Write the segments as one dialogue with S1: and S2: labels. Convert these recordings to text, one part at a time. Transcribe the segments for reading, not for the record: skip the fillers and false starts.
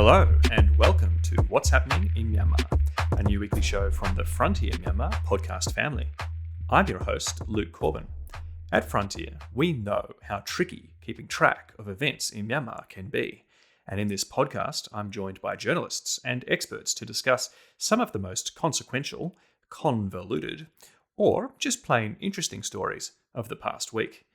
S1: Hello, and welcome to What's Happening in Myanmar, a new weekly show from the Frontier Myanmar podcast family. I'm your host, Luke Corbin. At Frontier, we know how tricky keeping track of events in Myanmar can be. And in this podcast, I'm joined by journalists and experts to discuss some of the most consequential, convoluted, or just plain interesting stories of the past week.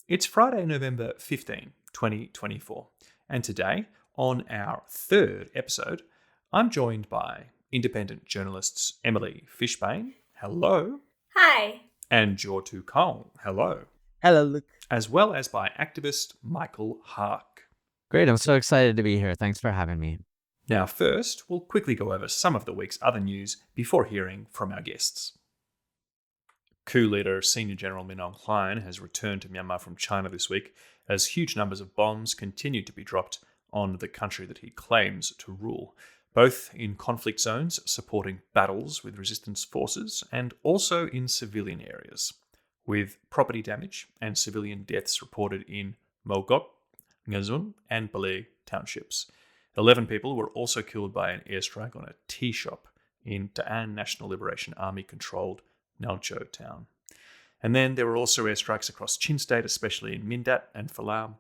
S1: It's Friday, November 15, 2024, and today, on our third episode, I'm joined by independent journalists Emily Fishbein, hello.
S2: Hi.
S1: And Jortu Kong, hello.
S3: Hello, Luke.
S1: As well as by activist Michael Haack.
S3: Great, I'm so excited to be here. Thanks for having me.
S1: Now first, we'll quickly go over some of the week's other news before hearing from our guests. Coup leader Senior General Min Aung Hlaing has returned to Myanmar from China this week as huge numbers of bombs continue to be dropped on the country that he claims to rule, both in conflict zones supporting battles with resistance forces and also in civilian areas, with property damage and civilian deaths reported in Mogot, Ngazun and Balay townships. 11 people were also killed by an airstrike on a tea shop in Da'an National Liberation Army-controlled Nalcho town. And then there were also airstrikes across Chin State, especially in Mindat and Falau,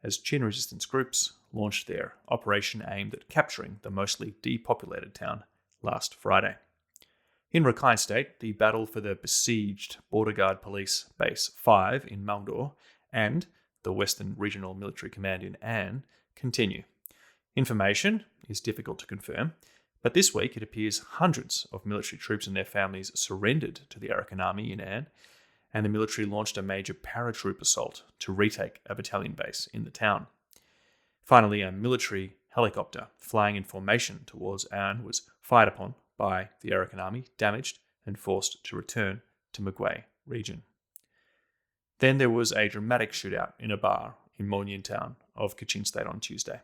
S1: as Chin resistance groups launched their operation aimed at capturing the mostly depopulated town last Friday. In Rakhine State, the battle for the besieged Border Guard Police Base 5 in Maungdaw and the Western Regional Military Command in An continue. Information is difficult to confirm, but this week it appears hundreds of military troops and their families surrendered to the Arakan Army in An, and the military launched a major paratroop assault to retake a battalion base in the town. Finally, a military helicopter flying in formation towards An was fired upon by the Arakan Army, damaged and forced to return to Magway region. Then there was a dramatic shootout in a bar in Monyin town of Kachin State on Tuesday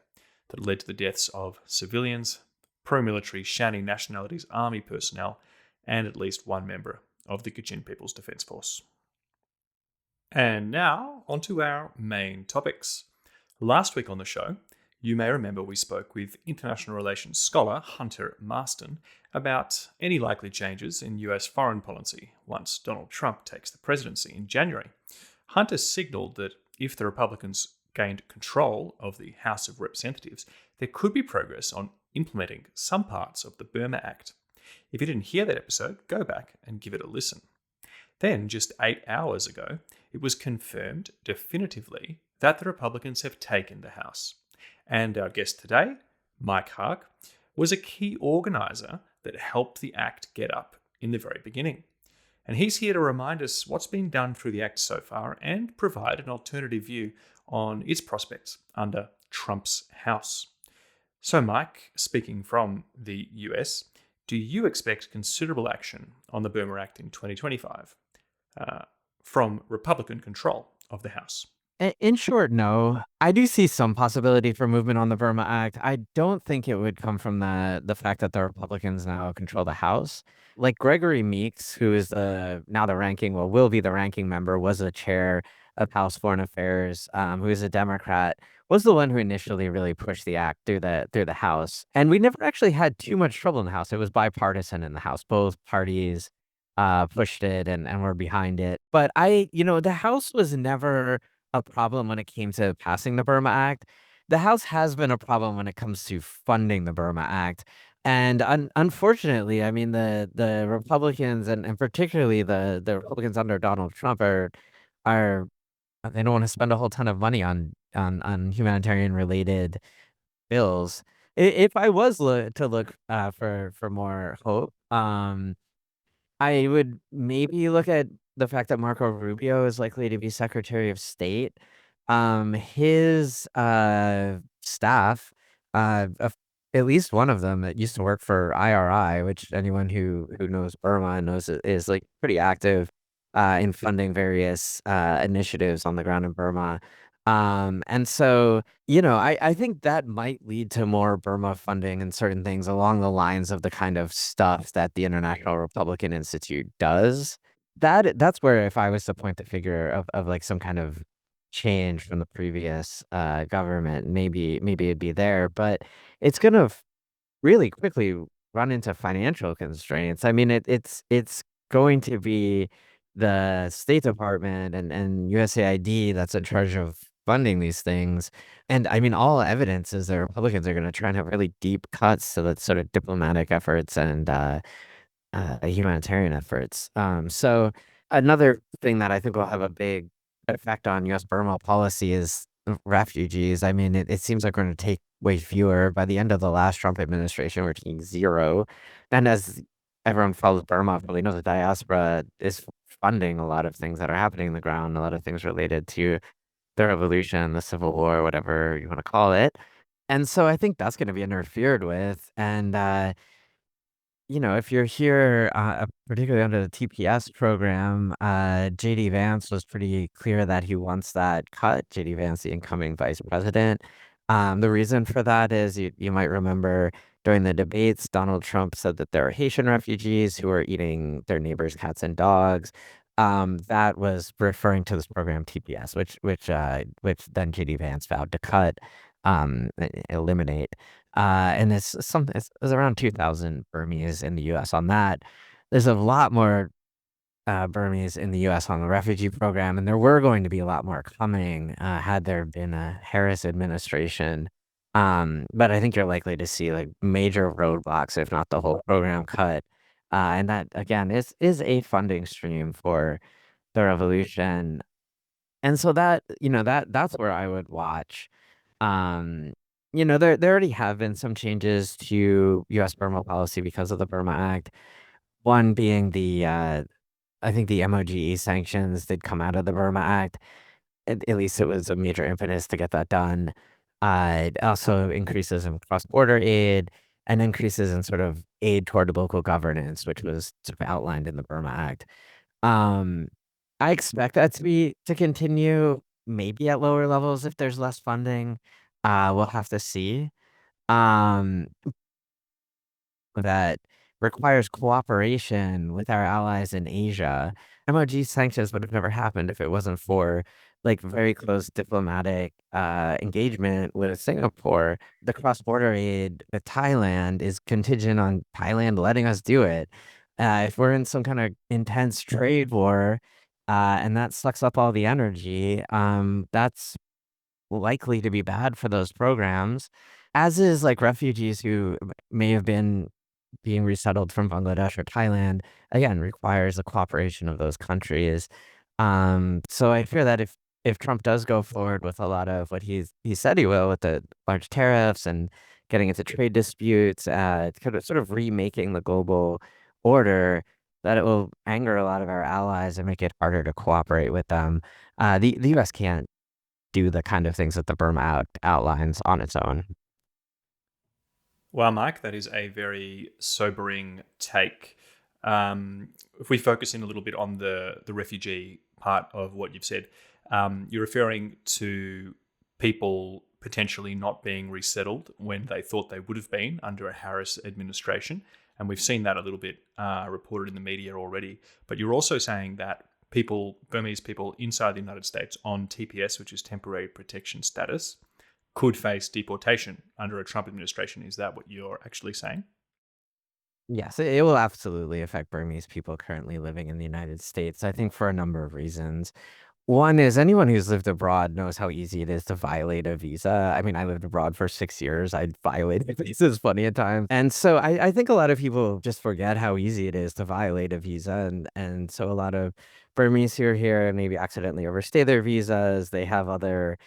S1: that led to the deaths of civilians, pro-military Shani nationalities army personnel, and at least one member of the Kachin People's Defence Force. And now, onto our main topics. Last week on the show, you may remember we spoke with international relations scholar Hunter Marston about any likely changes in US foreign policy once Donald Trump takes the presidency in January. Hunter signaled that if the Republicans gained control of the House of Representatives, there could be progress on implementing some parts of the Burma Act. If you didn't hear that episode, go back and give it a listen. Then, just 8 hours ago, it was confirmed definitively that the Republicans have taken the House. And our guest today, Mike Haack, was a key organiser that helped the Act get up in the very beginning. And he's here to remind us what's been done through the Act so far and provide an alternative view on its prospects under Trump's House. So Mike, speaking from the US, do you expect considerable action on the Burma Act in 2025 from Republican control of the House?
S3: In short, no. I do see some possibility for movement on the Burma Act. I don't think it would come from the fact that the Republicans now control the House. Like Gregory Meeks, who is now the ranking, will be the ranking member, was the chair of House Foreign Affairs, who is a Democrat, was the one who initially really pushed the act through the House. And we never actually had too much trouble in the House. It was bipartisan in the House. Both parties pushed it and were behind it. But the House was never a problem when it came to passing the Burma Act. The House has been a problem when it comes to funding the Burma Act. And unfortunately, I mean, the Republicans and particularly the Republicans under Donald Trump are they don't want to spend a whole ton of money on humanitarian related bills. If I was to look for more hope, I would maybe look at the fact that Marco Rubio is likely to be Secretary of State. His staff, at least one of them that used to work for IRI, which anyone who knows Burma knows is like pretty active in funding various initiatives on the ground in Burma. And so, I think that might lead to more Burma funding and certain things along the lines of the kind of stuff that the International Republican Institute does. That's where, if I was to point the figure of like some kind of change from the previous government, maybe it'd be there, but it's gonna really quickly run into financial constraints. I mean, it's going to be the State Department and USAID that's in charge of funding these things. And I mean, all evidence is the Republicans are going to try and have really deep cuts to the sort of diplomatic efforts and humanitarian efforts. So another thing that I think will have a big effect on U.S. Burma policy is refugees. I mean, it seems like we're going to take way fewer. By the end of the last Trump administration, we're taking zero. And as everyone follows Burma probably knows, the diaspora is funding a lot of things that are happening on the ground, a lot of things related to the revolution, the Civil War, whatever you want to call it. And so I think that's going to be interfered with. And if you're here, particularly under the TPS program, JD Vance was pretty clear that he wants that cut. JD Vance, the incoming vice president. The reason for that is you might remember during the debates, Donald Trump said that there are Haitian refugees who are eating their neighbors' cats and dogs. That was referring to this program TPS, which then JD Vance vowed to cut, eliminate. And it's around 2,000 Burmese in the US on that. There's a lot more Burmese in the US on the refugee program, and there were going to be a lot more coming had there been a Harris administration. But I think you're likely to see like major roadblocks, if not the whole program cut. And that again is a funding stream for the revolution. And so that's where I would watch. Um, there already have been some changes to US Burma policy because of the Burma Act. One being I think the MOGE sanctions did come out of the Burma Act. At least it was a major impetus to get that done. It also increases in cross-border aid and increases in sort of aid toward local governance, which was sort of outlined in the Burma Act. Um, I expect that to continue, maybe at lower levels if there's less funding. We'll have to see. Um, that requires cooperation with our allies in Asia. MOG sanctions would have never happened if it wasn't for like very close diplomatic engagement with Singapore. The cross-border aid with Thailand is contingent on Thailand letting us do it. If we're in some kind of intense trade war, and that sucks up all the energy, that's likely to be bad for those programs, as is like refugees who may have been being resettled from Bangladesh or Thailand, again, requires the cooperation of those countries. So I fear that if Trump does go forward with a lot of what he said he will, with the large tariffs and getting into trade disputes, kind of sort of remaking the global order, that it will anger a lot of our allies and make it harder to cooperate with them. The U.S. can't do the kind of things that the Burma Act outlines on its own.
S1: Well, Mike, that is a very sobering take. If we focus in a little bit on the refugee part of what you've said, you're referring to people potentially not being resettled when they thought they would have been under a Harris administration. And we've seen that a little bit reported in the media already. But you're also saying that Burmese people inside the United States on TPS, which is temporary protection status, could face deportation under a Trump administration. Is that what you're actually saying?
S3: Yes, it will absolutely affect Burmese people currently living in the United States, I think for a number of reasons. One is anyone who's lived abroad knows how easy it is to violate a visa. I mean, I lived abroad for 6 years. I violated visas plenty of times. And so I think a lot of people just forget how easy it is to violate a visa. And so a lot of Burmese who are here maybe accidentally overstay their visas. They have other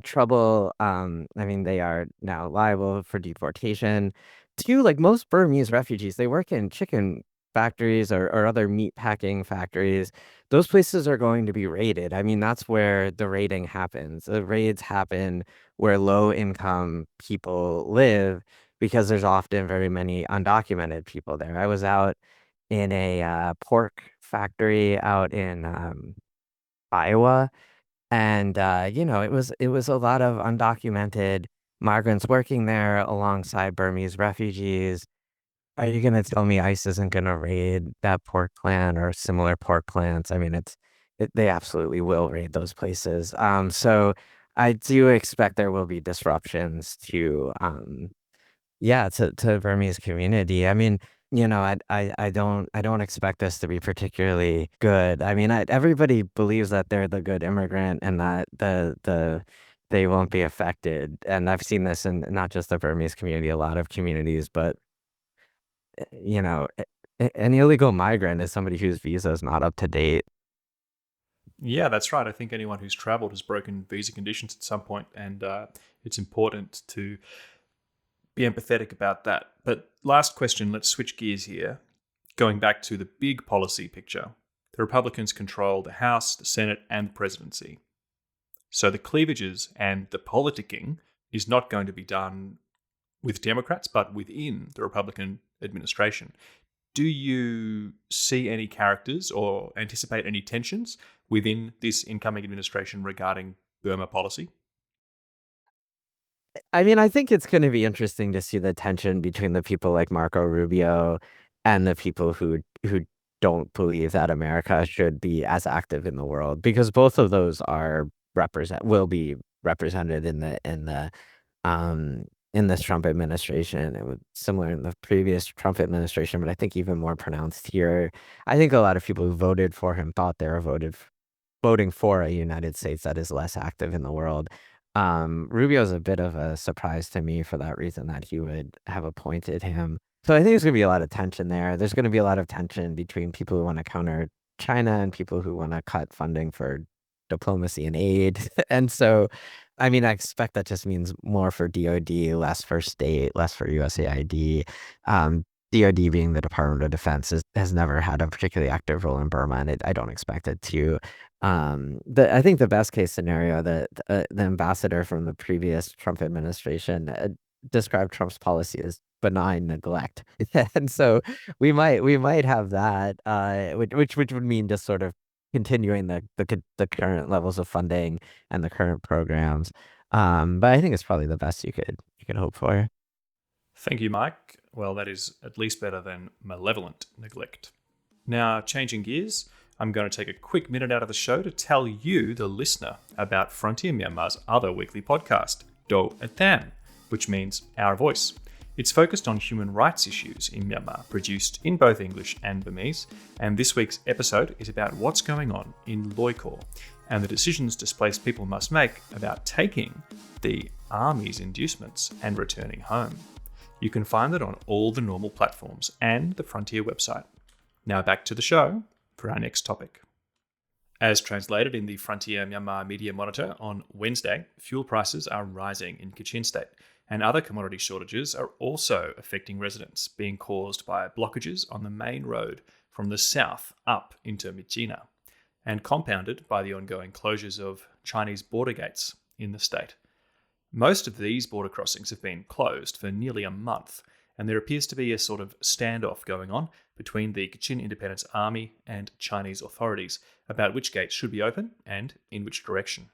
S3: trouble. I mean, they are now liable for deportation. Two, like most Burmese refugees, they work in chicken factories or other meat packing factories. Those places are going to be raided. I mean, that's where the raiding happens. The raids happen where low income people live because there's often very many undocumented people there. I was out in a pork factory out in Iowa, and it was a lot of undocumented migrants working there alongside Burmese refugees. Are you gonna tell me ICE isn't gonna raid that pork plant or similar pork plants? I mean, they absolutely will raid those places. So I do expect there will be disruptions to yeah, to Burmese community. I mean, I don't expect this to be particularly good. I mean, everybody believes that they're the good immigrant and that they won't be affected. And I've seen this in not just the Burmese community, a lot of communities, but you know, an illegal migrant is somebody whose visa is not up to date.
S1: Yeah, that's right. I think anyone who's traveled has broken visa conditions at some point, and it's important to be empathetic about that. But last question, let's switch gears here. Going back to the big policy picture, the Republicans control the House, the Senate, and the presidency. So the cleavages and the politicking is not going to be done with Democrats, but within the Republican administration. Do you see any characters or anticipate any tensions within this incoming administration regarding Burma policy?
S3: I mean, I think it's going to be interesting to see the tension between the people like Marco Rubio and the people who don't believe that America should be as active in the world, because both of those are will be represented um in this Trump administration. It was similar in the previous Trump administration, but I think even more pronounced here. I think a lot of people who voted for him thought they were voting for a United States that is less active in the world. Rubio's a bit of a surprise to me for that reason, that he would have appointed him. So I think there's going to be a lot of tension there. There's going to be a lot of tension between people who want to counter China and people who want to cut funding for diplomacy and aid. And so, I mean, I expect that just means more for DoD, less for state, less for USAID. DoD, being the Department of Defense, has never had a particularly active role in Burma, and I don't expect it to. I think the best case scenario, that the ambassador from the previous Trump administration described Trump's policy as benign neglect, and so we might have that, which would mean just sort of continuing the current levels of funding and the current programs. But I think it's probably the best you could hope for.
S1: Thank you, Mike. Well, that is at least better than malevolent neglect. Now, changing gears, I'm going to take a quick minute out of the show to tell you, the listener, about Frontier Myanmar's other weekly podcast, Do Atan, which means Our Voice. It's focused on human rights issues in Myanmar, produced in both English and Burmese, and this week's episode is about what's going on in Loikor and the decisions displaced people must make about taking the army's inducements and returning home. You can find it on all the normal platforms and the Frontier website. Now back to the show for our next topic. As translated in the Frontier Myanmar Media Monitor on Wednesday, fuel prices are rising in Kachin State, and other commodity shortages are also affecting residents, being caused by blockages on the main road from the south up into Myitkyina, and compounded by the ongoing closures of Chinese border gates in the state. Most of these border crossings have been closed for nearly a month, and there appears to be a sort of standoff going on between the Kachin Independence Army and Chinese authorities about which gates should be open and in which direction.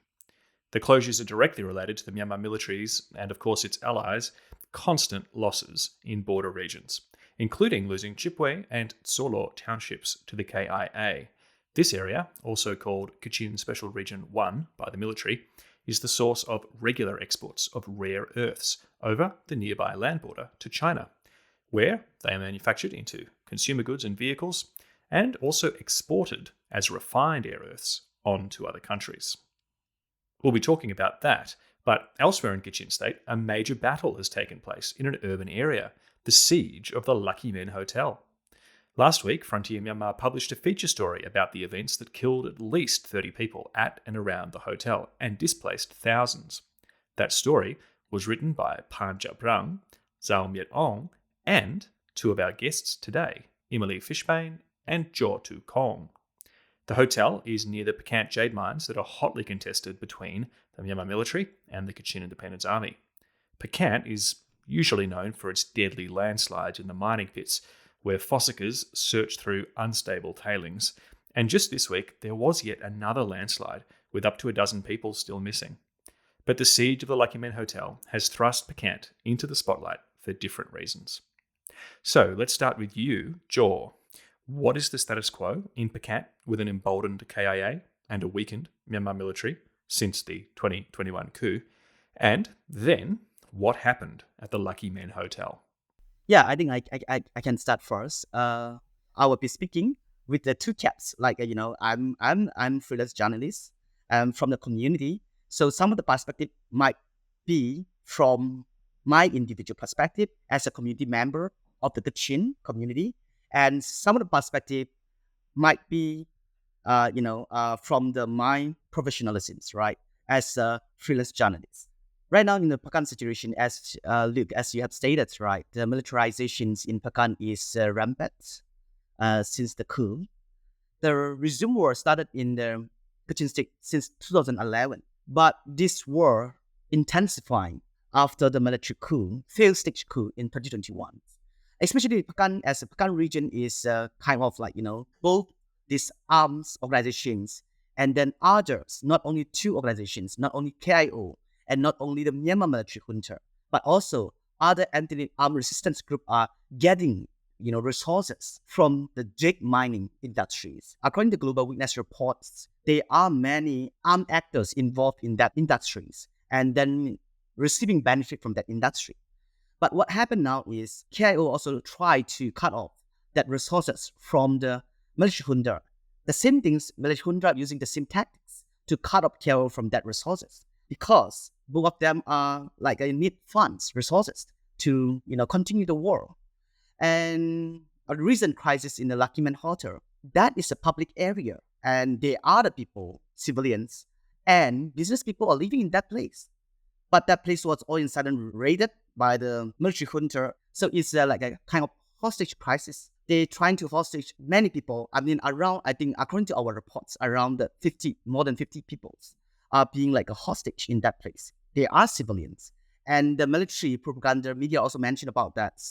S1: The closures are directly related to the Myanmar military's, and of course its allies, constant losses in border regions, including losing Chipwe and Tsolo townships to the KIA. This area, also called Kachin Special Region 1 by the military, is the source of regular exports of rare earths over the nearby land border to China, where they are manufactured into consumer goods and vehicles, and also exported as refined rare earths on to other countries. We'll be talking about that, but elsewhere in Kachin State, a major battle has taken place in an urban area, the siege of the Lucky Men Hotel. Last week, Frontier Myanmar published a feature story about the events that killed at least 30 people at and around the hotel and displaced thousands. That story was written by Pan Jabrang, Zhao Miet Ong, and two of our guests today, Emily Fishbein and Jo Tu Kong. The hotel is near the Pakant jade mines that are hotly contested between the Myanmar military and the Kachin Independence Army. Pakant is usually known for its deadly landslides in the mining pits, where fossickers search through unstable tailings. And just this week, there was yet another landslide, with up to a dozen people still missing. But the siege of the Lucky Men Hotel has thrust Pakant into the spotlight for different reasons. So let's start with you, Jo. What is the status quo in Pakant with an emboldened KIA? and a weakened Myanmar military since the 2021 coup? And then, what happened at the Lucky Men Hotel?
S2: Yeah, I think I can start first. I will be speaking with the two caps. I'm freelance journalist from the community. So some of the perspective might be from my individual perspective as a community member of the Kachin community, and some of the perspective might be from my professionalisms, right, as a freelance journalist. Right now in the Pakan situation, as Luke, as you have stated, right, the militarizations in Pakan is rampant since the coup. The resume war started in the Kachin state since 2011, but this war intensifying after the military coup, failed state coup in 2021. Especially Pakan, as the Pakan region is kind of both these arms organizations and then others, not only two organizations, not only KIO and not only the Myanmar military junta, but also other anti-armed resistance group are getting resources from the jade mining industries. According to Global Witness reports, there are many armed actors involved in that industries and then receiving benefit from that industry. But what happened now is KIO also tried to cut off that resources from the military junta. The same things, military junta using the same tactics to cut off KIO from that resources, because both of them are need funds, resources to continue the war. And a recent crisis in the Lucky Men Hotel, that is a public area, and there are the people, civilians, and business people are living in that place. But that place was all in sudden raided by the military junta. So it's like a kind of hostage crisis. They're trying to hostage many people. I mean, I think, according to our reports, around more than 50 people are being like a hostage in that place. They are civilians. And the military propaganda media also mentioned about that.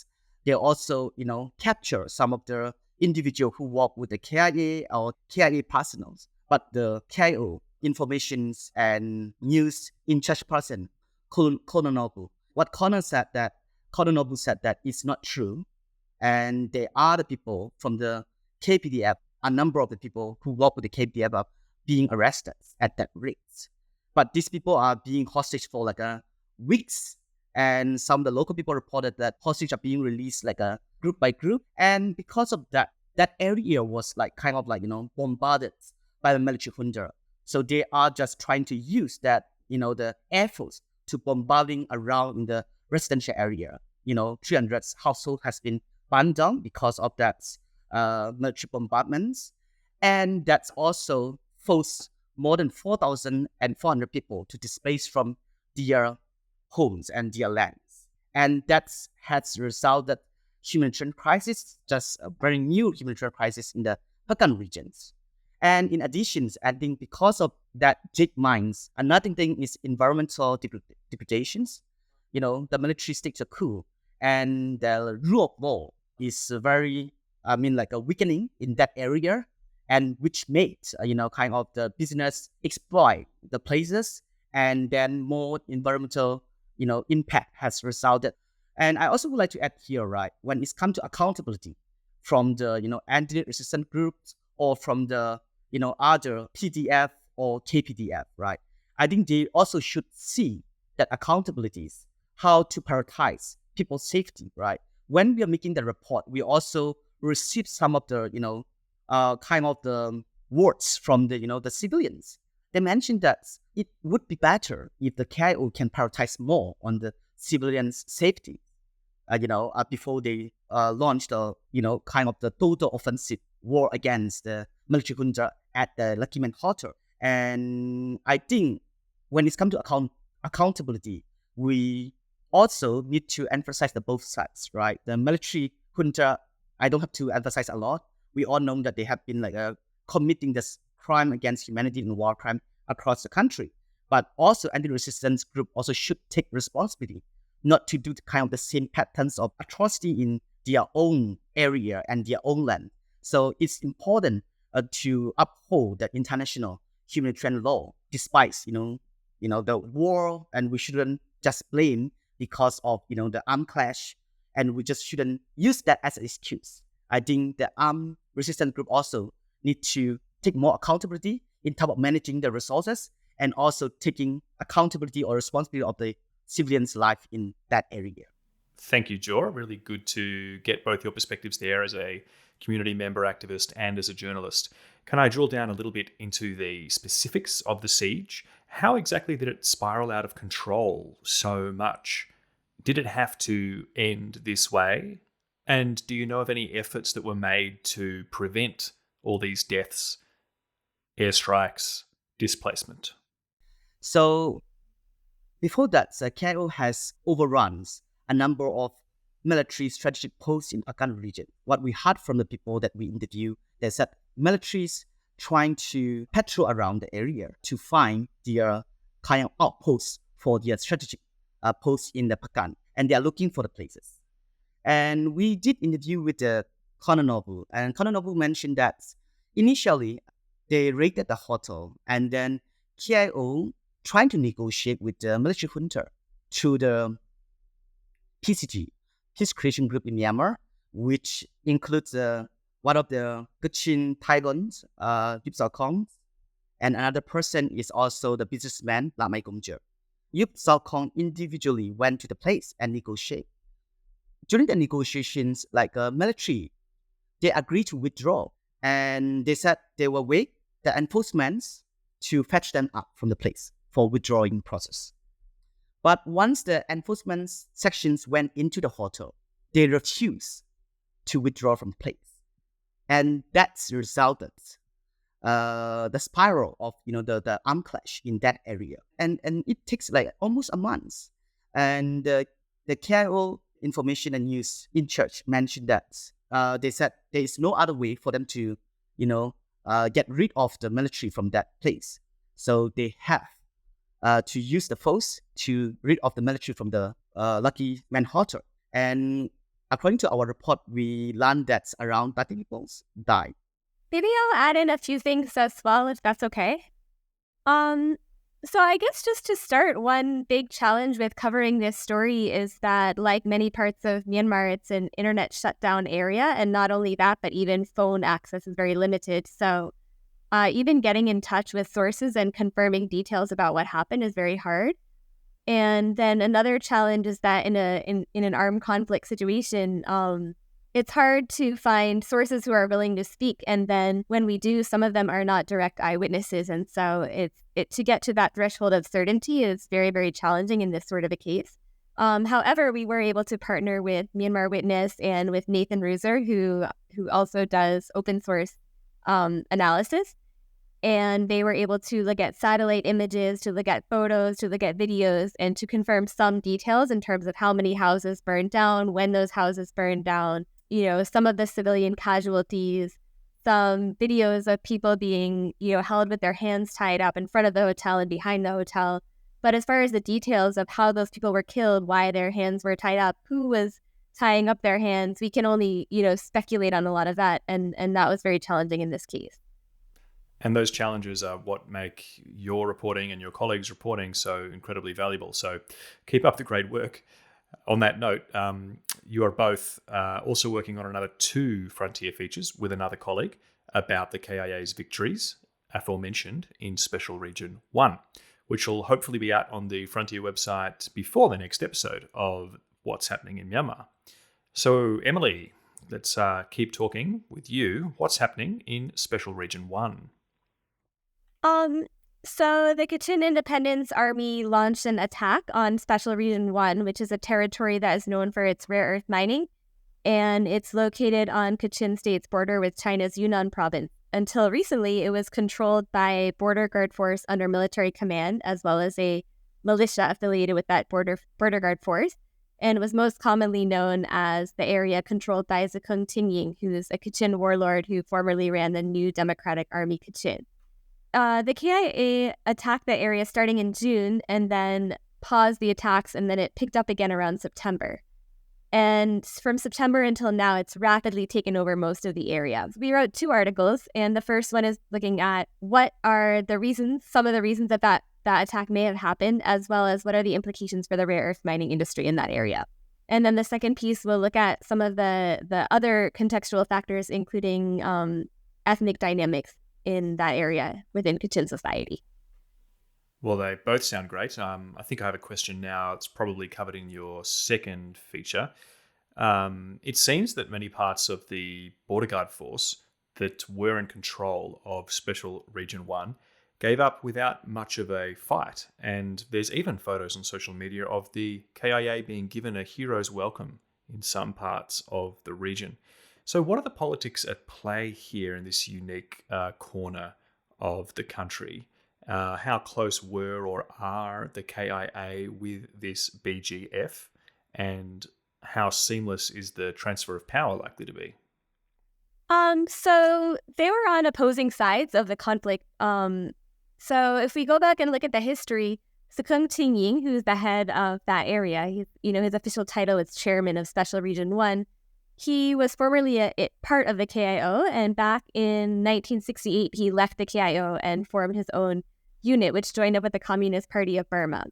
S2: They also, capture some of the individuals who work with the KIA or KIA personnel. But the KIO informations and news in charge person, Colonel Nobu. What Colonel said that it's not true, and there are the people from the KPDF. A number of the people who work with the KPDF are being arrested at that rate. But these people are being hostage for weeks, and some of the local people reported that hostages are being released group by group, and because of that, that area was bombarded by the military junta. So they are just trying to use that the air force to bombarding around in the residential area. 300 households has been burned down because of that military bombardments. And that's also forced more than 4,400 people to displace from their homes and their lands. And that has resulted humanitarian crisis, just a very new humanitarian crisis in the Pakan regions. And in addition, I think because of that jade mines, another thing is environmental depredations. The military stakes a coup, and the rule of law is very, a weakening in that area, and which made, the business exploit the places, and then more environmental, impact has resulted. And I also would like to add here, right, when it's come to accountability from the, anti-resistant groups or from the, other PDF or KPDF, right? I think they also should see that accountabilities, how to prioritize people's safety, right? When we are making the report, we also receive some of the, the words from the, the civilians. They mentioned that it would be better if the KIO can prioritize more on the civilians' safety, before they launched the, the total offensive war against the military junta at the Lucky Men Hotel. And I think when it's come to accountability, we also need to emphasize the both sides, right? The military junta, I don't have to emphasize a lot. We all know that they have been committing this crime against humanity and war crime across the country. But also anti-resistance group also should take responsibility not to do the same patterns of atrocity in their own area and their own land. So it's important to uphold the international humanitarian law, despite the war, and we shouldn't just blame because of the armed clash, and we just shouldn't use that as an excuse. I think the armed resistance group also need to take more accountability in terms of managing the resources and also taking accountability or responsibility of the civilians' life in that area.
S1: Thank you, Jor. Really good to get both your perspectives there as a community member, activist, and as a journalist. Can I drill down a little bit into the specifics of the siege? How exactly did it spiral out of control so much? Did it have to end this way? And do you know of any efforts that were made to prevent all these deaths, airstrikes, displacement?
S2: So before that, the KIO has overrun a number of military strategic posts in Kachin region. What we heard from the people that we interviewed, they said militaries trying to patrol around the area to find their kind of outposts for their strategic posts in the Kachin, and they are looking for the places. And we did interview with the Colonel Nobu, and Colonel Nobu mentioned that initially they raided the hotel, and then KIO trying to negotiate with the military junta through the PCG, Peace Creation Group in Myanmar, which includes one of the Kachin Thailand, Yup Sao Kong, and another person is also the businessman, Lamai Gomjer. Yup Sao Kong individually went to the place and negotiate. During the negotiations, military, they agreed to withdraw, and they said they will wait the enforcement to fetch them up from the place for withdrawing process. But once the enforcement sections went into the hotel, they refused to withdraw from the place. And that's resulted the spiral of the armed clash in that area. And it takes almost a month. And the KIO information and news in church mentioned that they said there is no other way for them to get rid of the military from that place. So they have to use the force to rid of the military from the Lucky Men Hotel. And according to our report, we learned that around 30 people died.
S4: Maybe I'll add in a few things as well, if that's okay. So I guess just to start, one big challenge with covering this story is that, like many parts of Myanmar, it's an internet shutdown area. And not only that, but even phone access is very limited. So even getting in touch with sources and confirming details about what happened is very hard. And then another challenge is that in an armed conflict situation, it's hard to find sources who are willing to speak. And then when we do, some of them are not direct eyewitnesses. And so to get to that threshold of certainty is very, very challenging in this sort of a case. However, we were able to partner with Myanmar Witness and with Nathan Ruser, who also does open source analysis. And they were able to look at satellite images, to look at photos, to look at videos, and to confirm some details in terms of how many houses burned down, when those houses burned down, some of the civilian casualties, some videos of people being, held with their hands tied up in front of the hotel and behind the hotel. But as far as the details of how those people were killed, why their hands were tied up, who was tying up their hands, we can only, speculate on a lot of that. And that was very challenging in this case.
S1: And those challenges are what make your reporting and your colleagues' reporting so incredibly valuable. So keep up the great work. On that note, you are both also working on another 2 Frontier features with another colleague about the KIA's victories, aforementioned, in Special Region 1, which will hopefully be out on the Frontier website before the next episode of What's Happening in Myanmar. So, Emily, let's keep talking with you. What's happening in Special Region 1?
S4: So the Kachin Independence Army launched an attack on Special Region 1, which is a territory that is known for its rare earth mining, and it's located on Kachin State's border with China's Yunnan province. Until recently, it was controlled by a border guard force under military command, as well as a militia affiliated with that border guard force, and was most commonly known as the area controlled by Zakung Tingying, who is a Kachin warlord who formerly ran the New Democratic Army Kachin. The KIA attacked the area starting in June and then paused the attacks, and then it picked up again around September. And from September until now, it's rapidly taken over most of the area. We wrote 2 articles, and the first one is looking at what are the reasons, some of the reasons that attack may have happened, as well as what are the implications for the rare earth mining industry in that area. And then the second piece will look at some of the other contextual factors, including ethnic dynamics in that area within Kachin society.
S1: Well, they both sound great. I think I have a question now. It's probably covered in your second feature. It seems that many parts of the border guard force that were in control of Special Region 1 gave up without much of a fight. And there's even photos on social media of the KIA being given a hero's welcome in some parts of the region. So what are the politics at play here in this unique corner of the country? How close were or are the KIA with this BGF? And how seamless is the transfer of power likely to be?
S4: So they were on opposing sides of the conflict. So if we go back and look at the history, Sukung Tingying, who's the head of that area, his official title is chairman of Special Region 1. He was formerly a part of the KIO, and back in 1968, he left the KIO and formed his own unit, which joined up with the Communist Party of Burma.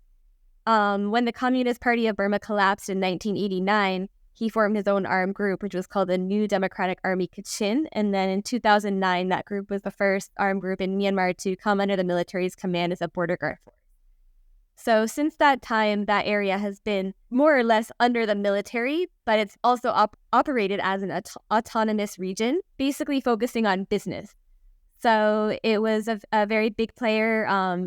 S4: When the Communist Party of Burma collapsed in 1989, he formed his own armed group, which was called the New Democratic Army Kachin. And then in 2009, that group was the first armed group in Myanmar to come under the military's command as a border guard force. So since that time, that area has been more or less under the military, but it's also operated as an autonomous region, basically focusing on business. So it was a very big player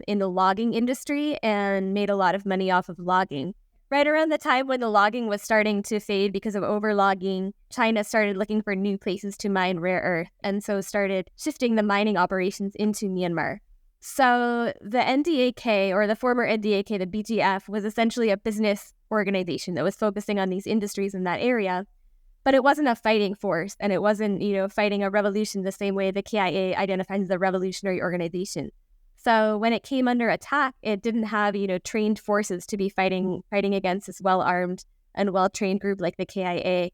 S4: in the logging industry and made a lot of money off of logging. Right around the time when the logging was starting to fade because of overlogging, China started looking for new places to mine rare earth, and so started shifting the mining operations into Myanmar. So the NDAK, or the former NDAK, the BGF, was essentially a business organization that was focusing on these industries in that area, but it wasn't a fighting force, and it wasn't, fighting a revolution the same way the KIA identifies as a revolutionary organization. So when it came under attack, it didn't have, trained forces to be fighting against this well-armed and well-trained group like the KIA.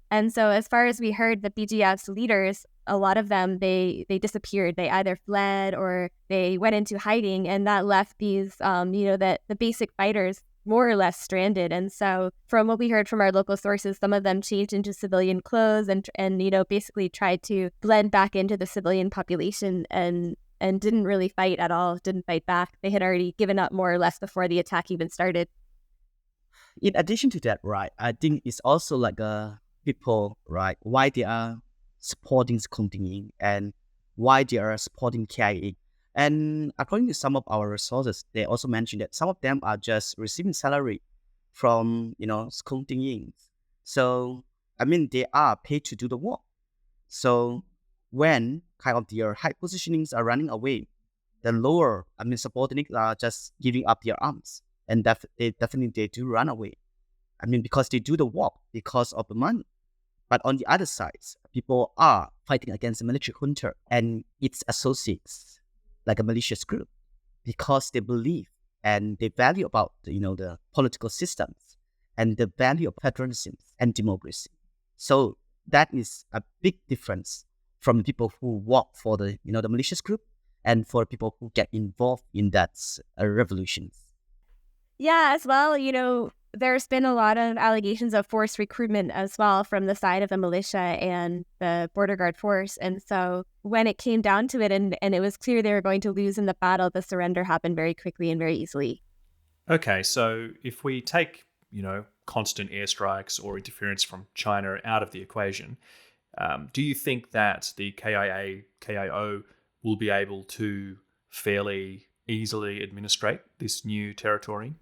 S4: And so as far as we heard, the BGF's leaders, a lot of them, they disappeared. They either fled or they went into hiding, and that left these, the basic fighters more or less stranded. And so from what we heard from our local sources, some of them changed into civilian clothes and basically tried to blend back into the civilian population and didn't really fight at all, didn't fight back. They had already given up more or less before the attack even started.
S2: In addition to that, right, I think it's also like people, right, why they are supporting Sukung and why they are supporting KIA. And according to some of our resources, they also mentioned that some of them are just receiving salary from, Sukung. So, they are paid to do the work. So when kind of their high positionings are running away, the lower, subordinates are just giving up their arms. And they definitely do run away. Because they do the work because of the money. But on the other side, people are fighting against the military junta and its associates, like a malicious group, because they believe and they value about the political systems and the value of patriotism and democracy. So that is a big difference from the people who work for the the malicious group and for people who get involved in that revolutions.
S4: Yeah, as well, there's been a lot of allegations of forced recruitment as well from the side of the militia and the border guard force. And so when it came down to it and it was clear they were going to lose in the battle, the surrender happened very quickly and very easily.
S1: Okay, so if we take, constant airstrikes or interference from China out of the equation, do you think that the KIO will be able to fairly easily administrate this new territory?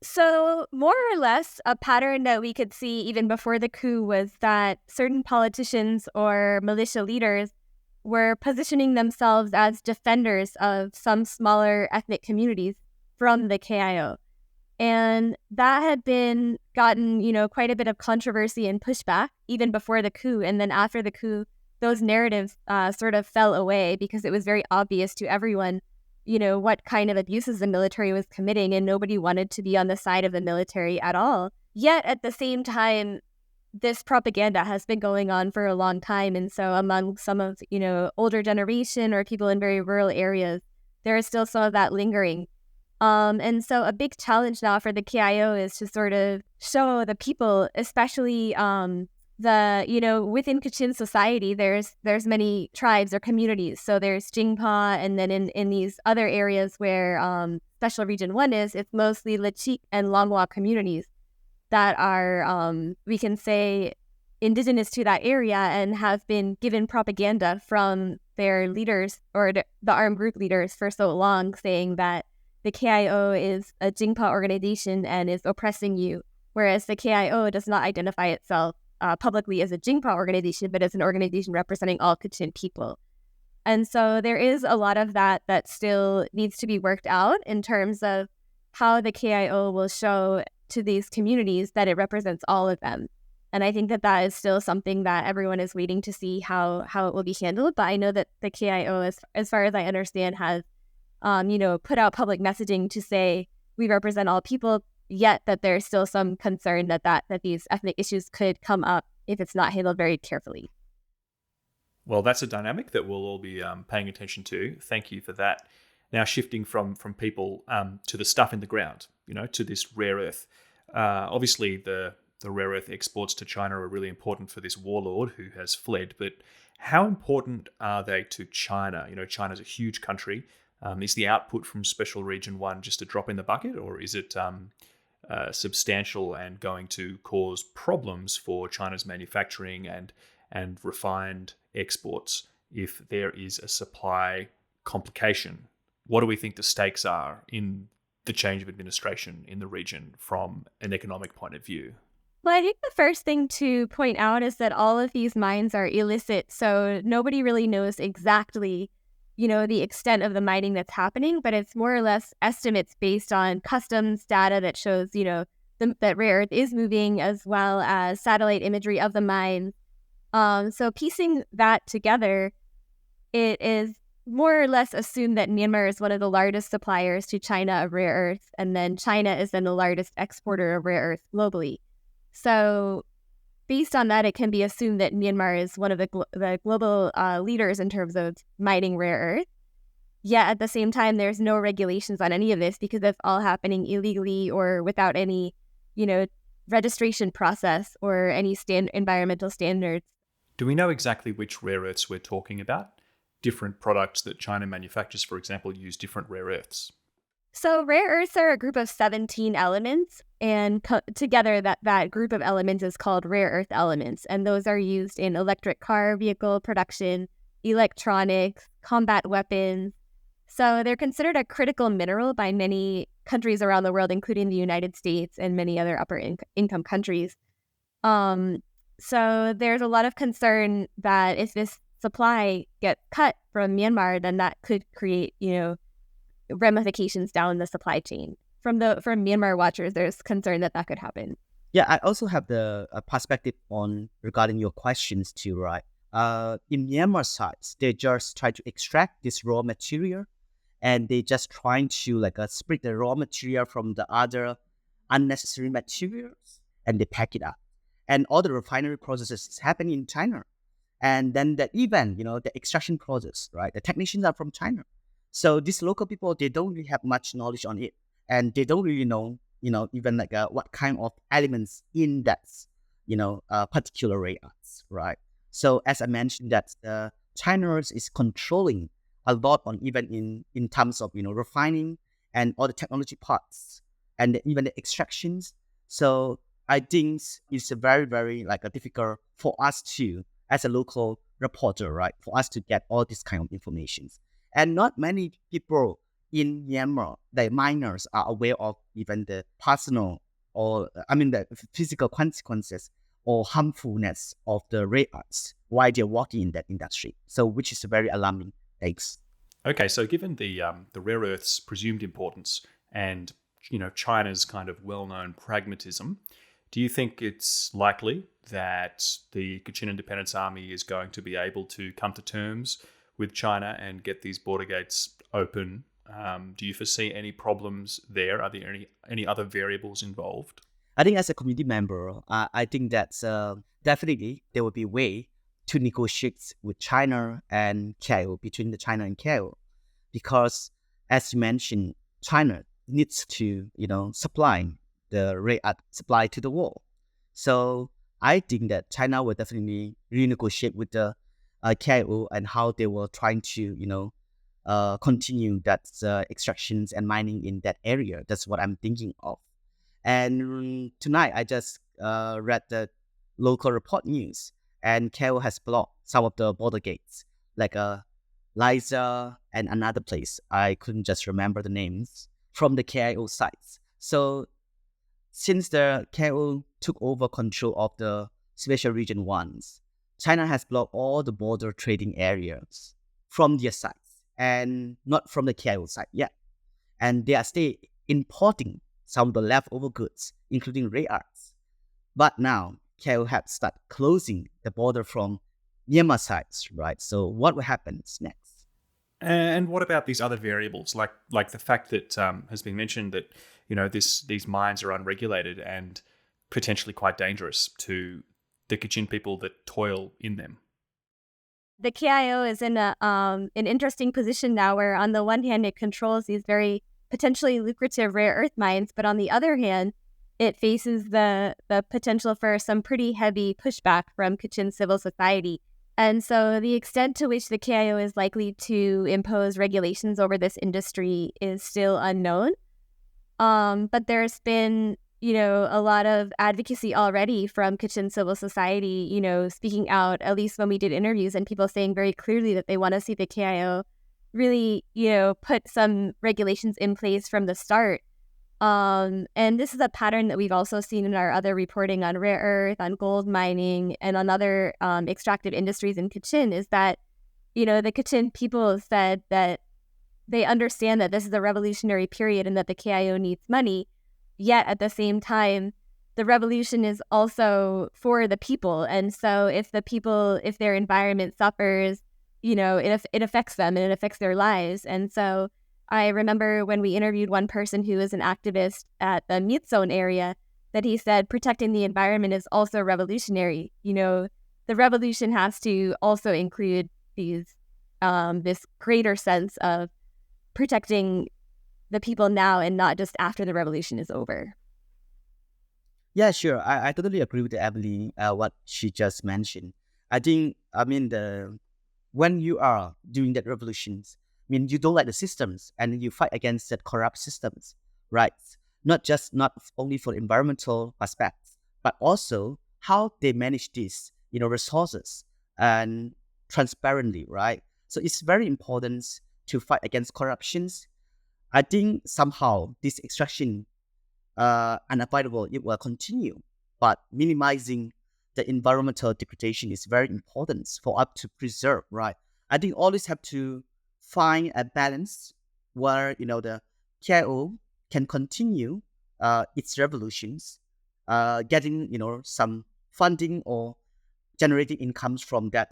S4: So more or less a pattern that we could see even before the coup was that certain politicians or militia leaders were positioning themselves as defenders of some smaller ethnic communities from the KIO. And that had been gotten, quite a bit of controversy and pushback even before the coup. And then after the coup, those narratives sort of fell away because it was very obvious to everyone what kind of abuses the military was committing, and nobody wanted to be on the side of the military at all. Yet at the same time, this propaganda has been going on for a long time. And so among some of, older generation or people in very rural areas, there is still some of that lingering. And so a big challenge now for the KIO is to sort of show the people, especially within Kachin society, there's many tribes or communities. So there's Jingpa, and then in these other areas where Special Region 1 is, it's mostly Lechik and Longwa communities that are, we can say, indigenous to that area and have been given propaganda from their leaders or the armed group leaders for so long, saying that the KIO is a Jingpa organization and is oppressing you, whereas the KIO does not identify itself publicly as a Jingpa organization, but as an organization representing all Kachin people. And so there is a lot of that still needs to be worked out in terms of how the KIO will show to these communities that it represents all of them. And I think that is still something that everyone is waiting to see how it will be handled. But I know that the KIO, as far as I understand, has put out public messaging to say we represent all people, yet that there's still some concern that these ethnic issues could come up if it's not handled very carefully.
S1: Well, that's a dynamic that we'll all be paying attention to. Thank you for that. Now shifting from people to the stuff in the ground, to this rare earth. Obviously, the rare earth exports to China are really important for this warlord who has fled, but how important are they to China? China's a huge country. Is the output from Special Region 1 just a drop in the bucket, or is it substantial and going to cause problems for China's manufacturing and refined exports if there is a supply complication? What do we think the stakes are in the change of administration in the region from an economic point of view?
S4: Well, I think the first thing to point out is that all of these mines are illicit, so nobody really knows exactly, the extent of the mining that's happening, but it's more or less estimates based on customs data that shows, that rare earth is moving, as well as satellite imagery of the mine. So piecing that together, it is more or less assumed that Myanmar is one of the largest suppliers to China of rare earths, and then China is then the largest exporter of rare earths globally. So based on that, it can be assumed that Myanmar is one of the global leaders in terms of mining rare earth. Yet at the same time, there's no regulations on any of this because it's all happening illegally or without any, registration process or any environmental standards.
S1: Do we know exactly which rare earths we're talking about? Different products that China manufactures, for example, use different rare earths.
S4: So rare earths are a group of 17 elements, and together that group of elements is called rare earth elements, and those are used in electric car vehicle production, electronics, combat weapons. So they're considered a critical mineral by many countries around the world, including the United States and many other upper income countries. So there's a lot of concern that if this supply gets cut from Myanmar, then that could create, ramifications down the supply chain. From Myanmar watchers, there's concern that could happen.
S2: Yeah, I also have the perspective on regarding your questions too, right? In Myanmar sides, they just try to extract this raw material, and they just trying to split the raw material from the other unnecessary materials, and they pack it up. And all the refinery processes is happening in China. And then the extraction process, right? The technicians are from China. So these local people, they don't really have much knowledge on it. And they don't really know, even what kind of elements in that, particular rare earths, right? So as I mentioned, that China is controlling a lot on even in terms of, refining and all the technology parts and even the extractions. So I think it's a very, very difficult for us to, as a local reporter, right, for us to get all this kind of information. And not many people in Myanmar, the miners, are aware of even the personal the physical consequences or harmfulness of the rare earths while they're working in that industry. So, which is very alarming. Thanks.
S1: Okay, so given the rare earths' presumed importance and China's kind of well-known pragmatism, do you think it's likely that the Kachin Independence Army is going to be able to come to terms with China and get these border gates open? Do you foresee any problems there? Are there any other variables involved?
S2: I think as a community member, I think that definitely there will be a way to negotiate with China and KIO, between the China and KIO, because as you mentioned, China needs to supply the rare earth supply to the world. So I think that China will definitely renegotiate with the KIO and how they were trying to, continue that extractions and mining in that area. That's what I'm thinking of. And tonight, I just read the local report news, and KIO has blocked some of the border gates, like Liza and another place. I couldn't just remember the names from the KIO sites. So since the KIO took over control of the Special Region 1s, China has blocked all the border trading areas from their sites and not from the KIO side yet. And they are still importing some of the leftover goods, including rare earths. But now, KIO have started closing the border from Myanmar sides, right? So what will happen next?
S1: And what about these other variables, like the fact that has been mentioned that these mines are unregulated and potentially quite dangerous to the Kachin people that toil in them?
S4: The KIO is in an interesting position now, where on the one hand it controls these very potentially lucrative rare earth mines, but on the other hand, it faces the potential for some pretty heavy pushback from Kachin civil society. And so the extent to which the KIO is likely to impose regulations over this industry is still unknown. But there's been, a lot of advocacy already from Kachin civil society, speaking out, at least when we did interviews, and people saying very clearly that they want to see the KIO really, put some regulations in place from the start. And this is a pattern that we've also seen in our other reporting on rare earth, on gold mining, and on other extractive industries in Kachin, is that, the Kachin people said that they understand that this is a revolutionary period and that the KIO needs money, yet at the same time, the revolution is also for the people. And so if their environment suffers, it affects them and it affects their lives. And so I remember when we interviewed one person who is an activist at the Mute Zone area, that he said protecting the environment is also revolutionary. The revolution has to also include this greater sense of protecting the people now and not just after the revolution is over.
S2: Yeah, sure. I totally agree with Emily, what she just mentioned. When you are doing that revolutions, you don't like the systems and you fight against that corrupt systems, right? Not only for environmental aspects, but also how they manage these, resources and transparently, right? So it's very important to fight against corruptions. I think somehow this extraction unavoidable, it will continue, but minimizing the environmental degradation is very important for us to preserve, right? I think always have to find a balance where the KIO can continue its revolutions, getting some funding or generating incomes from that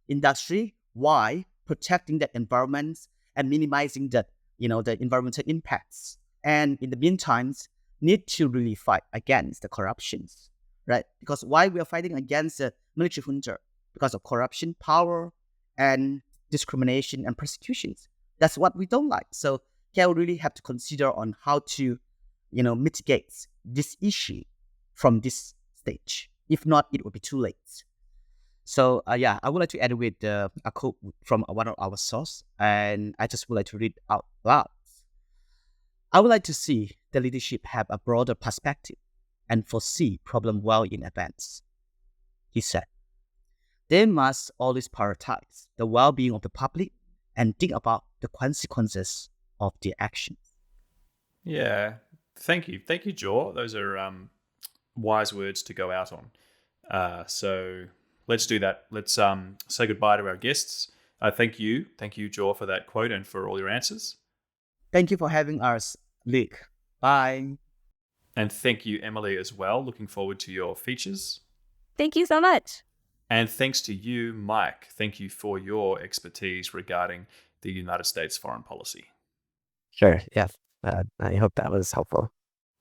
S2: industry, while protecting the environment and minimizing the environmental impacts. And in the meantime, need to really fight against the corruptions, right? Because why we are fighting against the military junta? Because of corruption, power, and discrimination and persecutions. That's what we don't like. So KIO really have to consider on how to, mitigate this issue from this stage. If not, it will be too late. So I would like to add with a quote from one of our sources, and I just would like to read out loud. I would like to see the leadership have a broader perspective and foresee problem well in advance. He said, they must always prioritize the well-being of the public and think about the consequences of their actions.
S1: Yeah, thank you, Jaw. Those are wise words to go out on. So let's do that. Let's say goodbye to our guests. Thank you, Jaw, for that quote and for all your answers.
S2: Thank you for having us, Luke. Bye.
S1: And thank you, Emily, as well. Looking forward to your features.
S4: Thank you so much.
S1: And thanks to you, Mike. Thank you for your expertise regarding the United States foreign policy.
S3: Sure. Yeah. I hope that was helpful.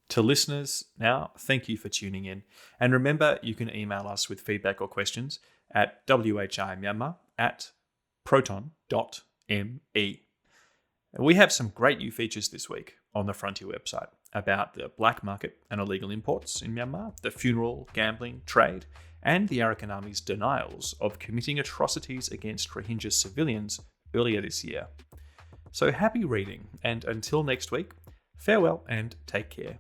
S1: To listeners, now, thank you for tuning in. And remember, you can email us with feedback or questions at whimyanmar@proton.me. We have some great new features this week on the Frontier website. about the black market and illegal imports in Myanmar, the funeral, gambling, trade, and the Arakan Army's denials of committing atrocities against Rohingya civilians earlier this year. So happy reading, and until next week, farewell and take care.